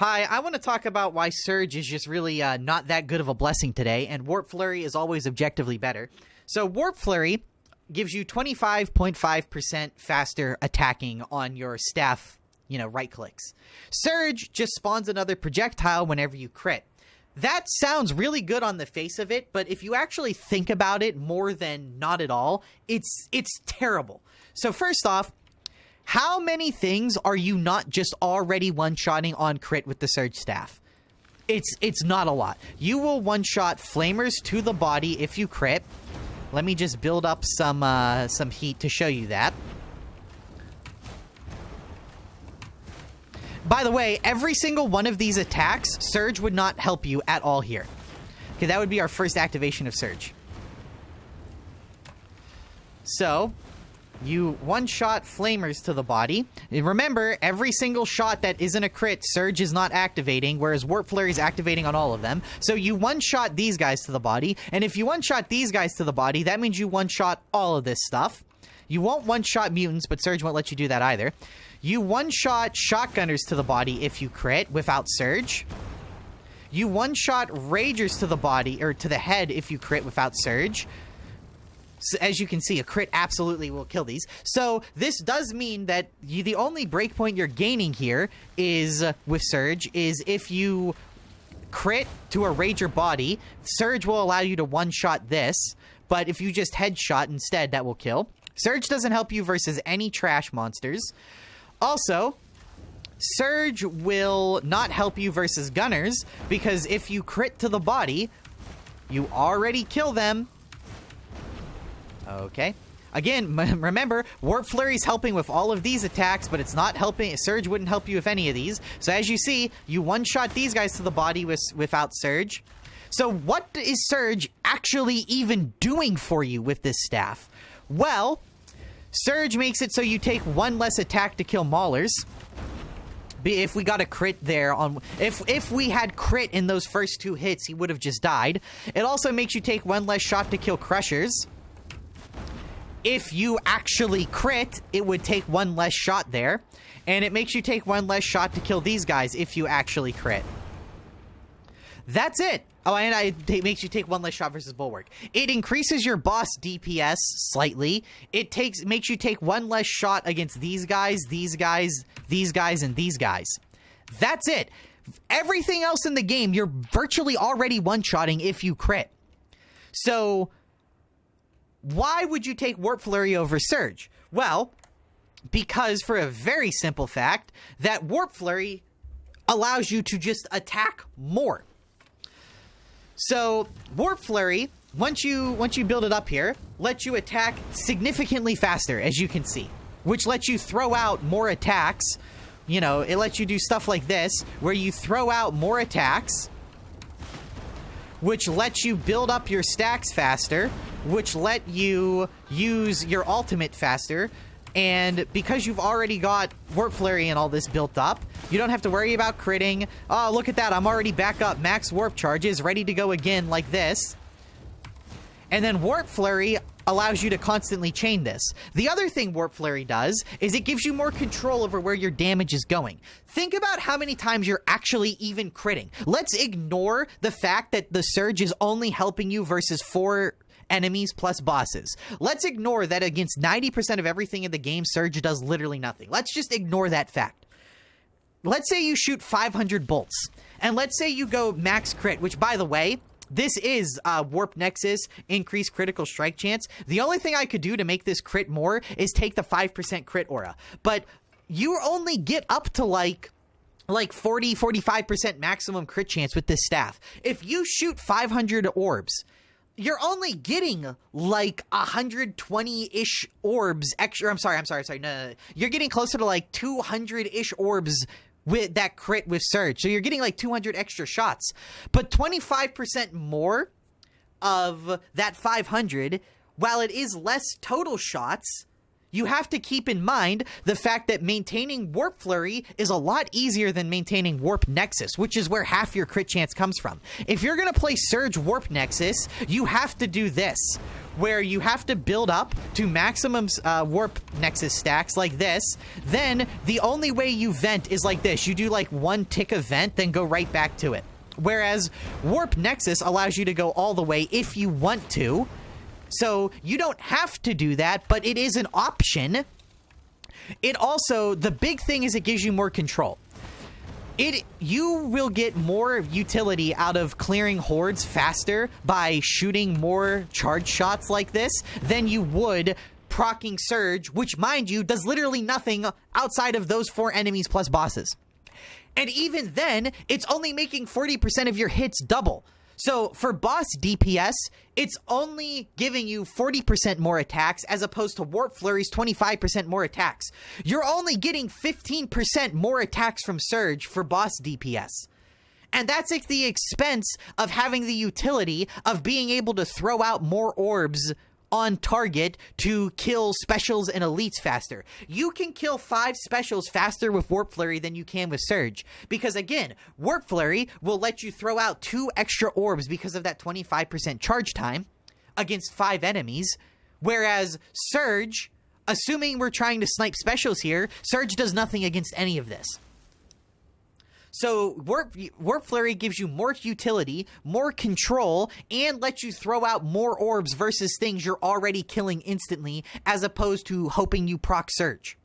Hi, I want to talk about why Surge is just really not that good of a blessing today, and Warp Flurry is always objectively better. So Warp Flurry gives you 25.5% faster attacking on your staff, right clicks. Surge just spawns another projectile whenever you crit. That sounds really good on the face of it, but if you actually think about it more than not at all, it's terrible. So first off, how many things are you not just already one-shotting on crit with the Surge staff? It's not a lot. You will one-shot flamers to the body if you crit. Let me just build up some heat to show you that. By the way, every single one of these attacks, Surge would not help you at all here. Okay, that would be our first activation of Surge. So you one-shot flamers to the body. And remember, every single shot that isn't a crit, Surge is not activating, whereas Warp Flurry is activating on all of them. So you one-shot these guys to the body, and if you one-shot these guys to the body, that means you one-shot all of this stuff. You won't one-shot mutants, but Surge won't let you do that either. You one-shot shotgunners to the body if you crit without Surge. You one-shot ragers to the body, or to the head if you crit without Surge. So as you can see, a crit absolutely will kill these. So this does mean that the only breakpoint you're gaining here is, with Surge, is if you crit to a Rager body, Surge will allow you to one-shot this, but if you just headshot instead, that will kill. Surge doesn't help you versus any trash monsters. Also, Surge will not help you versus gunners, because if you crit to the body, you already kill them. Okay. Again, remember, Warp Flurry's helping with all of these attacks, but it's not helping. Surge wouldn't help you with any of these. So as you see, you one-shot these guys to the body without Surge. So what is Surge actually even doing for you with this staff? Well, Surge makes it so you take one less attack to kill Maulers. If we got a crit there on... If we had crit in those first two hits, he would have just died. It also makes you take one less shot to kill Crushers. If you actually crit, it would take one less shot there. And it makes you take one less shot to kill these guys if you actually crit. That's it. Oh, and it makes you take one less shot versus Bulwark. It increases your boss DPS slightly. It makes you take one less shot against these guys, these guys, these guys, and these guys. That's it. Everything else in the game, you're virtually already one-shotting if you crit. So why would you take Warp Flurry over Surge? Well, because for a very simple fact, that Warp Flurry allows you to just attack more. So Warp Flurry, once you build it up here, lets you attack significantly faster, as you can see, which lets you throw out more attacks. It lets you do stuff like this, where you throw out more attacks, which lets you build up your stacks faster, which let you use your ultimate faster. And because you've already got Warp Flurry and all this built up, you don't have to worry about critting. Oh, look at that. I'm already back up. Max Warp Charges, ready to go again like this. And then Warp Flurry allows you to constantly chain this. The other thing Warp Flurry does is it gives you more control over where your damage is going. Think about how many times you're actually even critting. Let's ignore the fact that the Surge is only helping you versus 4 enemies plus bosses. Let's ignore that against 90% of everything in the game, Surge does literally nothing. Let's just ignore that fact. Let's say you shoot 500 bolts, and let's say you go max crit, which, by the way, this is Warp Nexus, increased critical strike chance. The only thing I could do to make this crit more is take the 5% crit aura. But you only get up to like 40-45% maximum crit chance with this staff. If you shoot 500 orbs, you're only getting like 120-ish orbs extra. I'm sorry. No. You're getting closer to like 200-ish orbs with that crit with Surge. So you're getting like 200 extra shots. But 25% more of that 500, while it is less total shots, you have to keep in mind the fact that maintaining Warp Flurry is a lot easier than maintaining Warp Nexus, which is where half your crit chance comes from. If you're going to play Surge Warp Nexus, you have to do this, where you have to build up to maximum warp nexus stacks like this. Then the only way you vent is like this. You do like one tick of vent, then go right back to it. Whereas warp nexus allows you to go all the way if you want to. So you don't have to do that, but it is an option. It also, the big thing is it gives you more control. You will get more utility out of clearing hordes faster by shooting more charge shots like this than you would proccing Surge, which, mind you, does literally nothing outside of those 4 enemies plus bosses. And even then, it's only making 40% of your hits double. So for boss DPS, it's only giving you 40% more attacks as opposed to Warp Flurry's 25% more attacks. You're only getting 15% more attacks from Surge for boss DPS. And that's at the expense of having the utility of being able to throw out more orbs on target to kill specials and elites faster. You can kill 5 specials faster with Warp Flurry than you can with Surge. Because again, Warp Flurry will let you throw out 2 extra orbs because of that 25% charge time against 5 enemies. Whereas Surge, assuming we're trying to snipe specials here, Surge does nothing against any of this. So Warp Flurry gives you more utility, more control, and lets you throw out more orbs versus things you're already killing instantly, as opposed to hoping you proc Surge.